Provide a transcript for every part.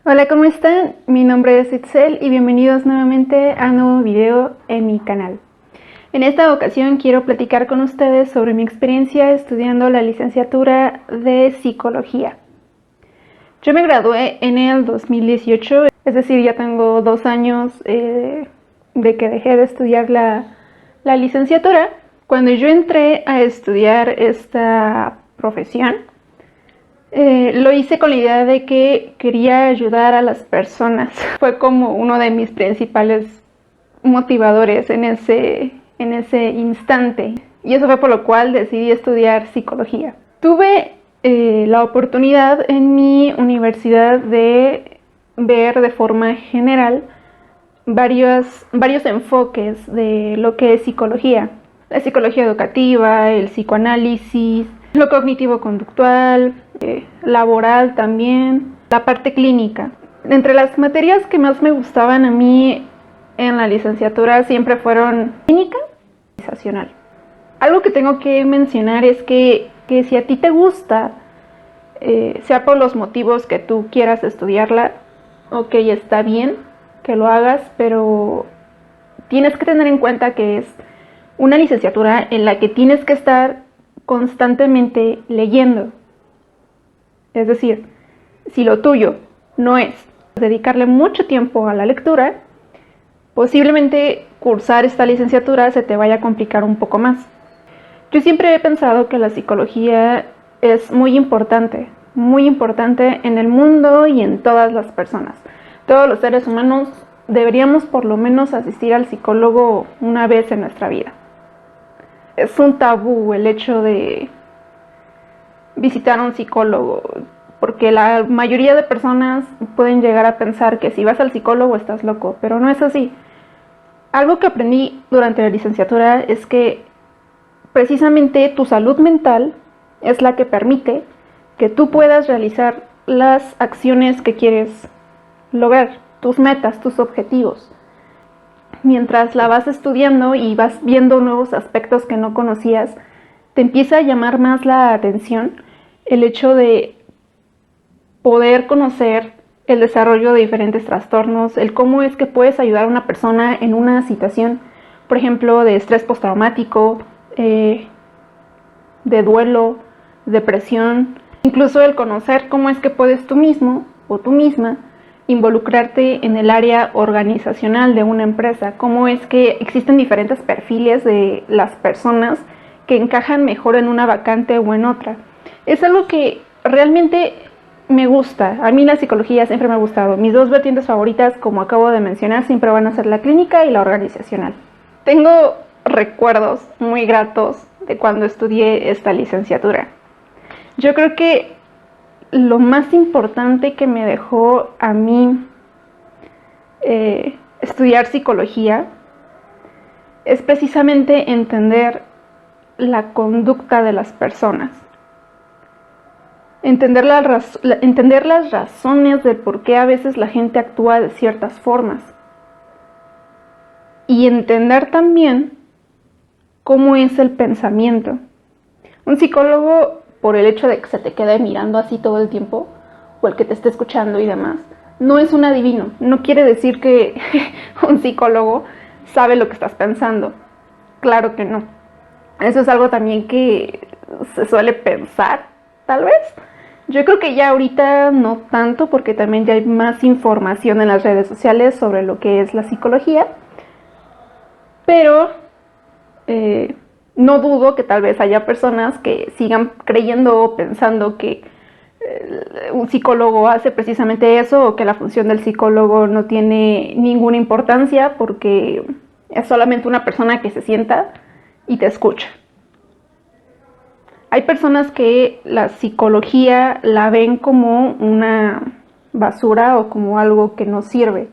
Hola, ¿cómo están? Mi nombre es Itzel y bienvenidos nuevamente a un nuevo video en mi canal. En esta ocasión quiero platicar con ustedes sobre mi experiencia estudiando la licenciatura de Psicología. Yo me gradué en el 2018, es decir, ya tengo 2 años de que dejé de estudiar la licenciatura. Cuando yo entré a estudiar esta profesión, lo hice con la idea de que quería ayudar a las personas. Fue como uno de mis principales motivadores en ese instante. Y eso fue por lo cual decidí estudiar psicología. Tuve la oportunidad en mi universidad de ver de forma general varios enfoques de lo que es psicología. La psicología educativa, el psicoanálisis, lo cognitivo-conductual, laboral también, la parte clínica. Entre las materias que más me gustaban a mí en la licenciatura siempre fueron clínica y organizacional. Algo que tengo que mencionar es que si a ti te gusta, sea por los motivos que tú quieras estudiarla, ok, está bien que lo hagas, pero tienes que tener en cuenta que es una licenciatura en la que tienes que estar constantemente leyendo. Es decir, si lo tuyo no es dedicarle mucho tiempo a la lectura, posiblemente cursar esta licenciatura se te vaya a complicar un poco más. Yo siempre he pensado que la psicología es muy importante en el mundo y en todas las personas. Todos los seres humanos deberíamos por lo menos asistir al psicólogo una vez en nuestra vida. Es un tabú el hecho de visitar a un psicólogo, porque la mayoría de personas pueden llegar a pensar que si vas al psicólogo estás loco, pero no es así. Algo que aprendí durante la licenciatura es que precisamente tu salud mental es la que permite que tú puedas realizar las acciones que quieres lograr, tus metas, tus objetivos. Mientras la vas estudiando y vas viendo nuevos aspectos que no conocías, te empieza a llamar más la atención el hecho de poder conocer el desarrollo de diferentes trastornos, el cómo es que puedes ayudar a una persona en una situación, por ejemplo, de estrés postraumático, de duelo, depresión, incluso el conocer cómo es que puedes tú mismo o tú misma involucrarte en el área organizacional de una empresa, cómo es que existen diferentes perfiles de las personas que encajan mejor en una vacante o en otra. Es algo que realmente me gusta. A mí la psicología siempre me ha gustado. Mis dos vertientes favoritas, como acabo de mencionar, siempre van a ser la clínica y la organizacional. Tengo recuerdos muy gratos de cuando estudié esta licenciatura. Yo creo que lo más importante que me dejó a mí estudiar psicología es precisamente entender la conducta de las personas. Entender las razones del por qué a veces la gente actúa de ciertas formas. Y entender también cómo es el pensamiento. Un psicólogo, por el hecho de que se te quede mirando así todo el tiempo, o el que te esté escuchando y demás, no es un adivino. No quiere decir que un psicólogo sabe lo que estás pensando. Claro que no. Eso es algo también que se suele pensar, tal vez. Yo creo que ya ahorita no tanto, porque también ya hay más información en las redes sociales sobre lo que es la psicología. Pero no dudo que tal vez haya personas que sigan creyendo o pensando que un psicólogo hace precisamente eso, o que la función del psicólogo no tiene ninguna importancia porque es solamente una persona que se sienta y te escucha. Hay personas que la psicología la ven como una basura o como algo que no sirve.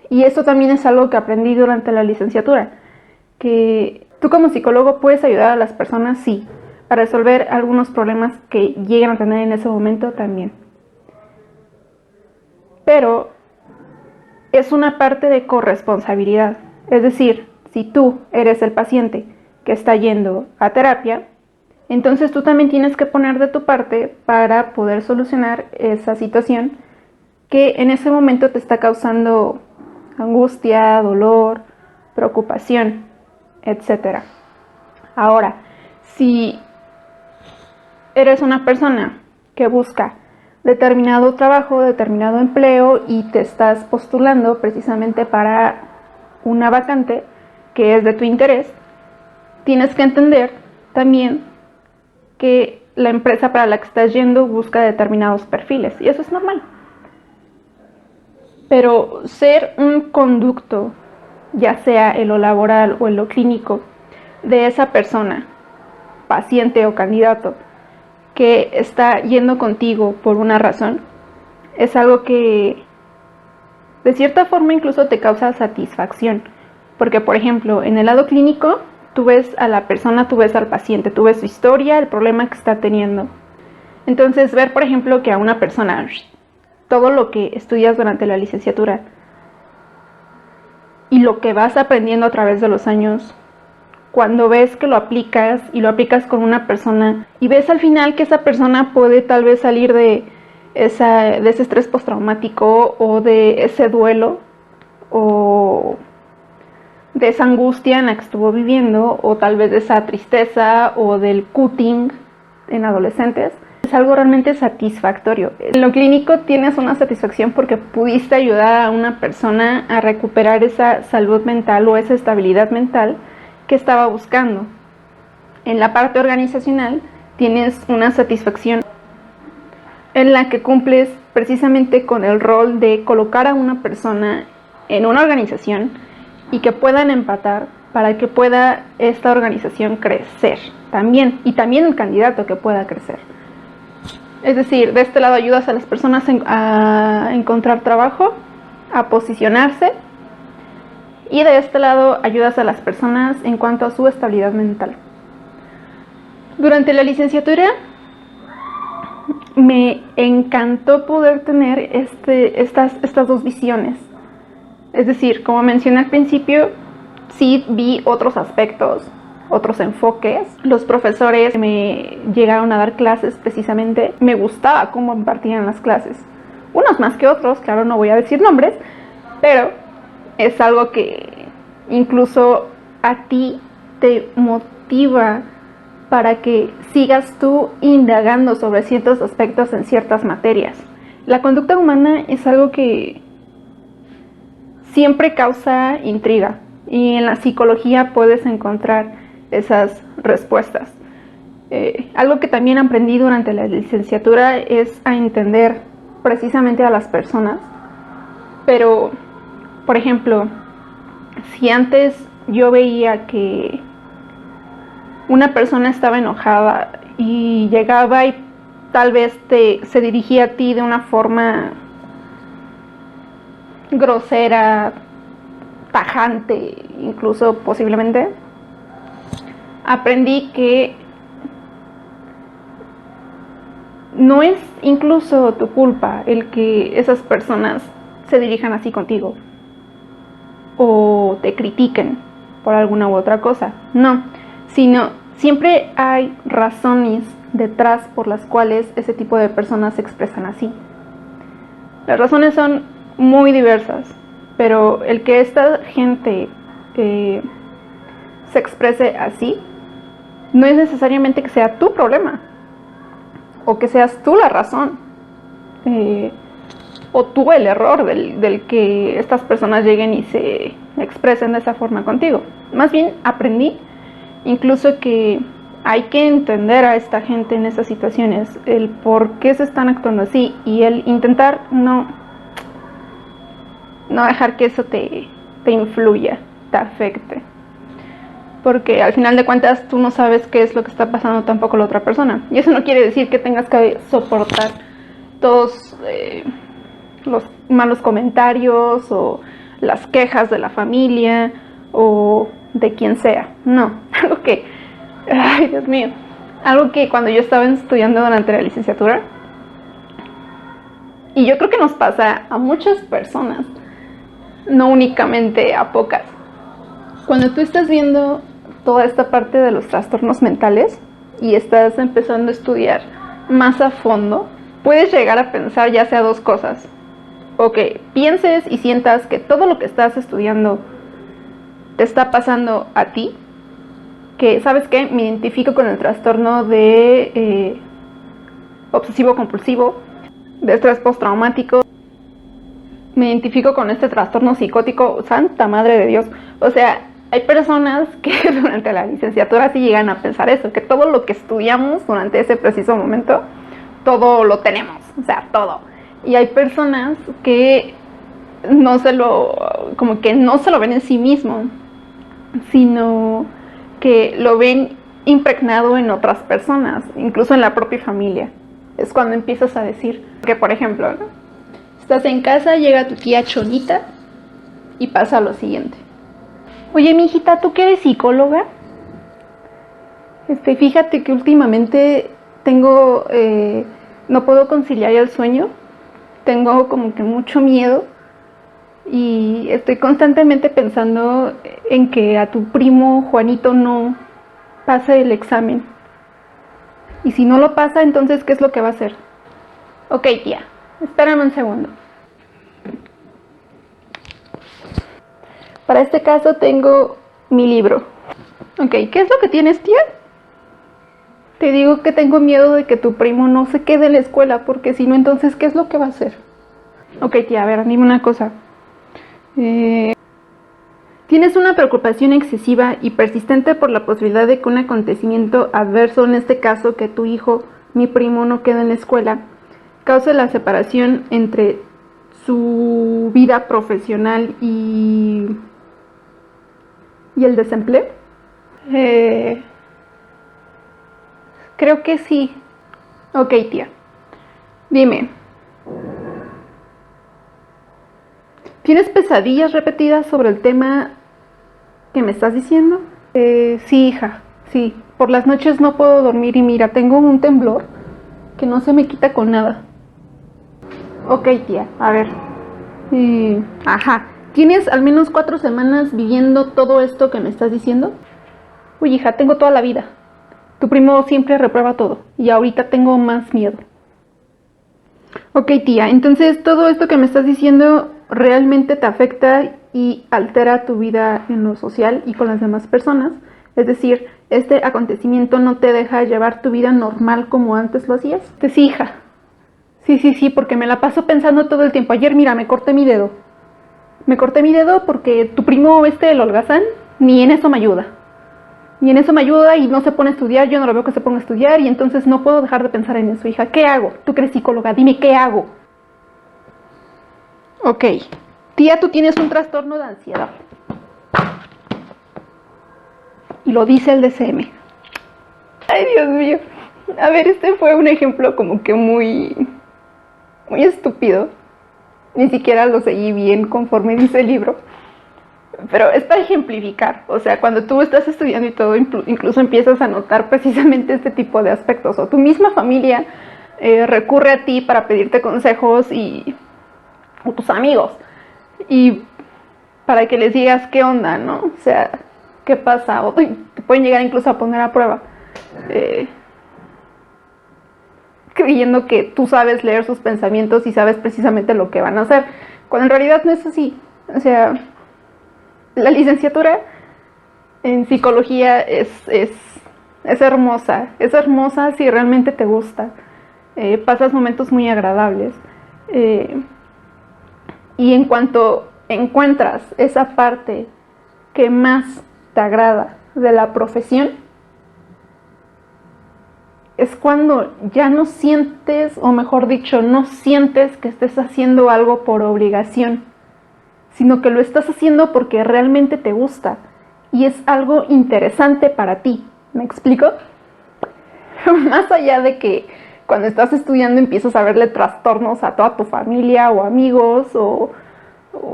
Y esto también es algo que aprendí durante la licenciatura, que tú como psicólogo puedes ayudar a las personas, sí, a resolver algunos problemas que lleguen a tener en ese momento también. Pero es una parte de corresponsabilidad. Es decir, si tú eres el paciente que está yendo a terapia, Entonces tú también tienes que poner de tu parte para poder solucionar esa situación que en ese momento te está causando angustia, dolor, preocupación, etc. Ahora, si eres una persona que busca determinado trabajo, determinado empleo y te estás postulando precisamente para una vacante que es de tu interés, tienes que entender también que la empresa para la que estás yendo busca determinados perfiles y eso es normal. Pero ser un conducto, ya sea en lo laboral o en lo clínico, de esa persona, paciente o candidato, que está yendo contigo por una razón, es algo que de cierta forma incluso te causa satisfacción. Porque, por ejemplo, en el lado clínico, tú ves a la persona, tú ves al paciente, tú ves su historia, el problema que está teniendo. Entonces, ver, por ejemplo, que a una persona, todo lo que estudias durante la licenciatura y lo que vas aprendiendo a través de los años, cuando ves que lo aplicas y lo aplicas con una persona y ves al final que esa persona puede tal vez salir de ese estrés postraumático o de ese duelo o de esa angustia en la que estuvo viviendo o tal vez de esa tristeza o del cutting en adolescentes, es algo realmente satisfactorio. En lo clínico tienes una satisfacción porque pudiste ayudar a una persona a recuperar esa salud mental o esa estabilidad mental que estaba buscando. En la parte organizacional tienes una satisfacción en la que cumples precisamente con el rol de colocar a una persona en una organización y que puedan empatar para que pueda esta organización crecer también, y también el candidato que pueda crecer. Es decir, de este lado ayudas a las personas a encontrar trabajo, a posicionarse, y de este lado ayudas a las personas en cuanto a su estabilidad mental. Durante la licenciatura me encantó poder tener estas dos visiones. Es decir, como mencioné al principio, sí vi otros aspectos, otros enfoques. Los profesores me llegaron a dar clases precisamente. Me gustaba cómo impartían las clases. Unos más que otros, claro, no voy a decir nombres, pero es algo que incluso a ti te motiva para que sigas tú indagando sobre ciertos aspectos en ciertas materias. La conducta humana es algo que siempre causa intriga y en la psicología puedes encontrar esas respuestas. Algo que también aprendí durante la licenciatura es a entender precisamente a las personas, pero, por ejemplo, si antes yo veía que una persona estaba enojada y llegaba y tal vez se dirigía a ti de una forma grosera, tajante, incluso posiblemente, aprendí que no es incluso tu culpa el que esas personas se dirijan así contigo o te critiquen por alguna u otra cosa, no, sino siempre hay razones detrás por las cuales ese tipo de personas se expresan así. Las razones son muy diversas, pero el que esta gente se exprese así no es necesariamente que sea tu problema o que seas tú la razón o tú el error del que estas personas lleguen y se expresen de esa forma contigo. Más bien aprendí incluso que hay que entender a esta gente en esas situaciones, el por qué se están actuando así y el intentar no dejar que eso te influya, te afecte. Porque al final de cuentas tú no sabes qué es lo que está pasando tampoco la otra persona. Y eso no quiere decir que tengas que soportar todos los malos comentarios o las quejas de la familia o de quien sea. No, algo que, ay Dios mío, algo que cuando yo estaba estudiando durante la licenciatura, y yo creo que nos pasa a muchas personas, no únicamente a pocas. Cuando tú estás viendo toda esta parte de los trastornos mentales y estás empezando a estudiar más a fondo, puedes llegar a pensar ya sea dos cosas. O que pienses y sientas que todo lo que estás estudiando te está pasando a ti, que, ¿sabes qué? Me identifico con el trastorno de obsesivo compulsivo, de estrés postraumático, me identifico con este trastorno psicótico, santa madre de Dios. O sea, hay personas que durante la licenciatura sí llegan a pensar eso, que todo lo que estudiamos durante ese preciso momento, todo lo tenemos, o sea, todo. Y hay personas que como que no se lo ven en sí mismo, sino que lo ven impregnado en otras personas, incluso en la propia familia. Es cuando empiezas a decir que, por ejemplo, ¿no? Estás en casa, llega tu tía Chonita y pasa lo siguiente. Oye, mijita, ¿tú que eres psicóloga? Fíjate que últimamente no puedo conciliar el sueño, tengo como que mucho miedo y estoy constantemente pensando en que a tu primo Juanito no pase el examen. Y si no lo pasa, entonces, ¿qué es lo que va a hacer? Ok, tía, espérame un segundo. Para este caso tengo mi libro. Ok, ¿qué es lo que tienes, tía? Te digo que tengo miedo de que tu primo no se quede en la escuela, porque si no, entonces, ¿qué es lo que va a hacer? Ok, tía, a ver, dime una cosa. Tienes una preocupación excesiva y persistente por la posibilidad de que un acontecimiento adverso, en este caso que tu hijo, mi primo, no quede en la escuela, cause la separación entre su vida profesional y el desempleo. Creo que sí. Ok, tía. Dime. ¿Tienes pesadillas repetidas sobre el tema que me estás diciendo? Sí, hija, sí. Por las noches no puedo dormir y mira, tengo un temblor que no se me quita con nada. Ok, tía, a ver. Ajá. ¿Tienes al menos 4 semanas viviendo todo esto que me estás diciendo? Uy, hija, tengo toda la vida. Tu primo siempre reprueba todo y ahorita tengo más miedo. Ok, tía, entonces todo esto que me estás diciendo realmente te afecta y altera tu vida en lo social y con las demás personas. Es decir, este acontecimiento no te deja llevar tu vida normal como antes lo hacías. Sí, hija. Sí, porque me la paso pensando todo el tiempo. Ayer, mira, me corté mi dedo. Me corté mi dedo porque tu primo el holgazán, ni en eso me ayuda. Ni en eso me ayuda y no se pone a estudiar, yo no lo veo que se ponga a estudiar y entonces no puedo dejar de pensar en eso, hija. ¿Qué hago? Tú que eres psicóloga, dime, ¿qué hago? Ok. Tía, tú tienes un trastorno de ansiedad. Y lo dice el DSM. Ay, Dios mío. A ver, este fue un ejemplo como que muy estúpido. Ni siquiera lo seguí bien conforme dice el libro. Pero es para ejemplificar, o sea, cuando tú estás estudiando y todo, incluso empiezas a notar precisamente este tipo de aspectos, o tu misma familia recurre a ti para pedirte consejos o tus amigos, y para que les digas qué onda, ¿no? O sea, qué pasa, o te pueden llegar incluso a poner a prueba, creyendo que tú sabes leer sus pensamientos y sabes precisamente lo que van a hacer, cuando en realidad no es así, o sea... La licenciatura en psicología es hermosa. Es hermosa si realmente te gusta. Pasas momentos muy agradables. Y en cuanto encuentras esa parte que más te agrada de la profesión, es cuando ya no sientes, o mejor dicho, no sientes que estés haciendo algo por obligación, sino que lo estás haciendo porque realmente te gusta y es algo interesante para ti. ¿Me explico? Más allá de que cuando estás estudiando empiezas a verle trastornos a toda tu familia o amigos o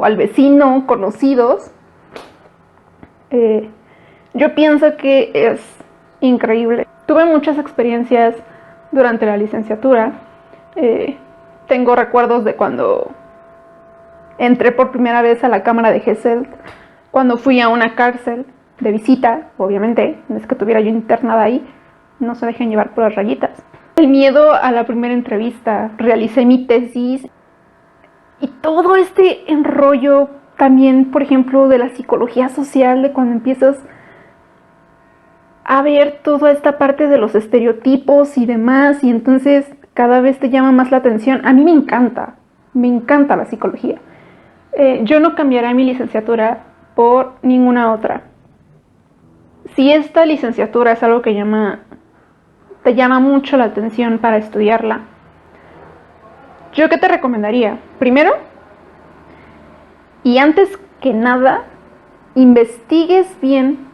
al vecino, conocidos, yo pienso que es increíble. Tuve muchas experiencias durante la licenciatura. Tengo recuerdos de cuando entré por primera vez a la cámara de Gesell, cuando fui a una cárcel de visita, obviamente, no es que estuviera yo internada ahí, no se dejen llevar por las rayitas. El miedo a la primera entrevista, realicé mi tesis y todo este enrollo también, por ejemplo, de la psicología social, de cuando empiezas a ver toda esta parte de los estereotipos y demás, y entonces cada vez te llama más la atención. A mí me encanta la psicología. Yo no cambiaré mi licenciatura por ninguna otra. Si esta licenciatura es algo que te llama mucho la atención para estudiarla, ¿yo qué te recomendaría? Primero, y antes que nada, investigues bien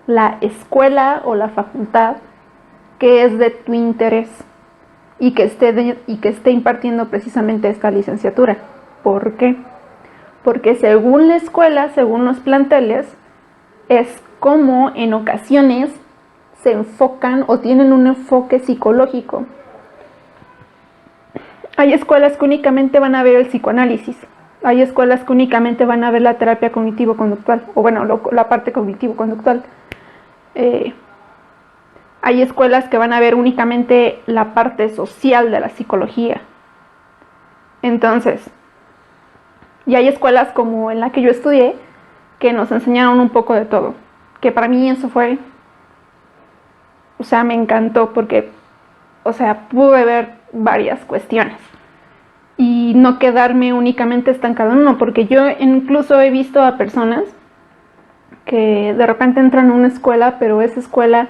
la escuela o la facultad que es de tu interés y que esté impartiendo precisamente esta licenciatura. ¿Por qué? Porque según la escuela, según los planteles, es como en ocasiones se enfocan o tienen un enfoque psicológico. Hay escuelas que únicamente van a ver el psicoanálisis. Hay escuelas que únicamente van a ver la terapia cognitivo-conductual, o bueno, la parte cognitivo-conductual. Hay escuelas que van a ver únicamente la parte social de la psicología. Entonces, y hay escuelas como en la que yo estudié que nos enseñaron un poco de todo. Que para mí eso fue, me encantó porque, pude ver varias cuestiones y no quedarme únicamente estancado en uno, porque yo incluso he visto a personas que de repente entran a una escuela, pero esa escuela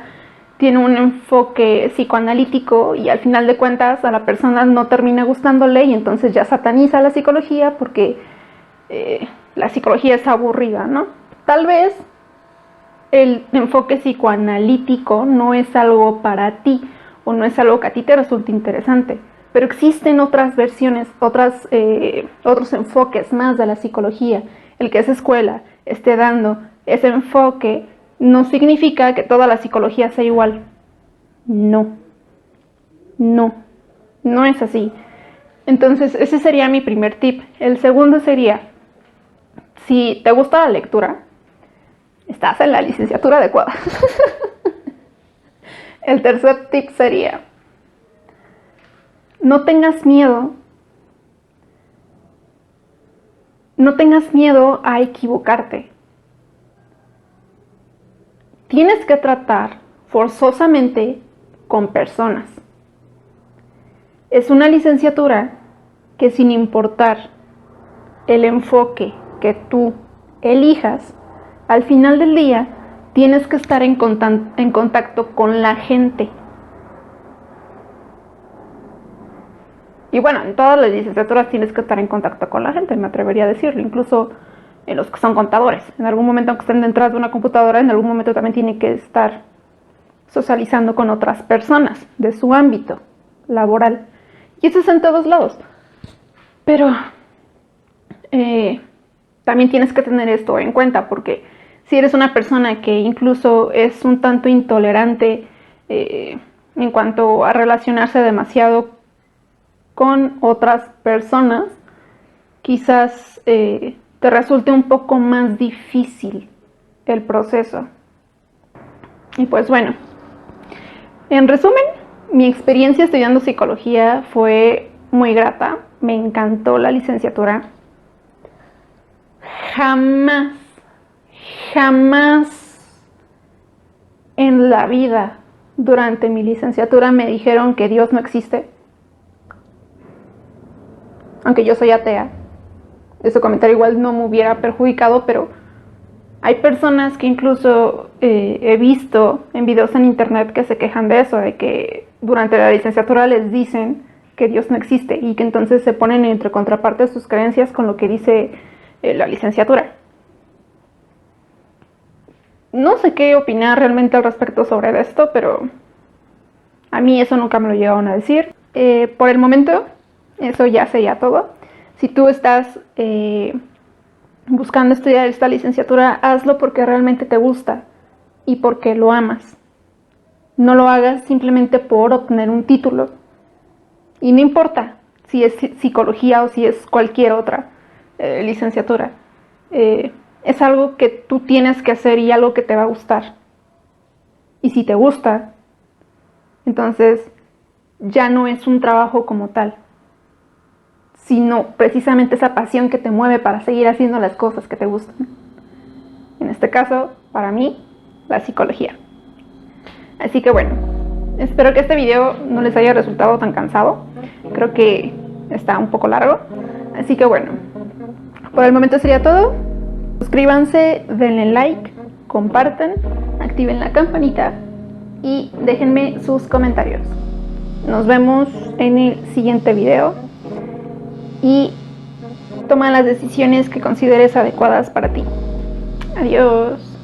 tiene un enfoque psicoanalítico y al final de cuentas a la persona no termina gustándole y entonces ya sataniza la psicología porque la psicología es aburrida, ¿no? Tal vez el enfoque psicoanalítico no es algo para ti o no es algo que a ti te resulte interesante, pero existen otras versiones, otros enfoques más de la psicología. El que esa escuela esté dando ese enfoque no significa que toda la psicología sea igual. No es así. Entonces ese sería mi primer tip. El segundo sería, si te gusta la lectura, estás en la licenciatura adecuada. El tercer tip sería, no tengas miedo a equivocarte. Tienes que tratar forzosamente con personas. Es una licenciatura que, sin importar el enfoque que tú elijas, al final del día tienes que estar en contacto con la gente. Y bueno, en todas las licenciaturas tienes que estar en contacto con la gente, me atrevería a decirlo, incluso en los que son contadores. En algún momento, aunque estén detrás de una computadora, en algún momento también tienen que estar socializando con otras personas de su ámbito laboral. Y eso es en todos lados. Pero también tienes que tener esto en cuenta, porque si eres una persona que incluso es un tanto intolerante en cuanto a relacionarse demasiado con otras personas, quizás te resulte un poco más difícil el proceso. Y pues bueno, en resumen, mi experiencia estudiando psicología fue muy grata, me encantó la licenciatura. Jamás en la vida durante mi licenciatura me dijeron que Dios no existe, aunque yo soy atea. Ese comentario igual no me hubiera perjudicado, pero hay personas que incluso he visto en videos en internet que se quejan de eso, de que durante la licenciatura les dicen que Dios no existe y que entonces se ponen entre contrapartes sus creencias con lo que dice la licenciatura. No sé qué opinar realmente al respecto sobre esto, pero a mí eso nunca me lo llegaron a decir. Por el momento, eso ya sería todo. Si tú estás buscando estudiar esta licenciatura, hazlo porque realmente te gusta y porque lo amas. No lo hagas simplemente por obtener un título. Y no importa si es psicología o si es cualquier otra licenciatura. Es algo que tú tienes que hacer y algo que te va a gustar. Y si te gusta, Entonces ya no es un trabajo como tal, sino precisamente esa pasión que te mueve para seguir haciendo las cosas que te gustan. En este caso, para mí, la psicología. Así que bueno, espero que este video no les haya resultado tan cansado. Creo que está un poco largo. Así que bueno, por el momento sería todo. Suscríbanse, denle like, compartan, activen la campanita y déjenme sus comentarios. Nos vemos en el siguiente video y toma las decisiones que consideres adecuadas para ti. Adiós.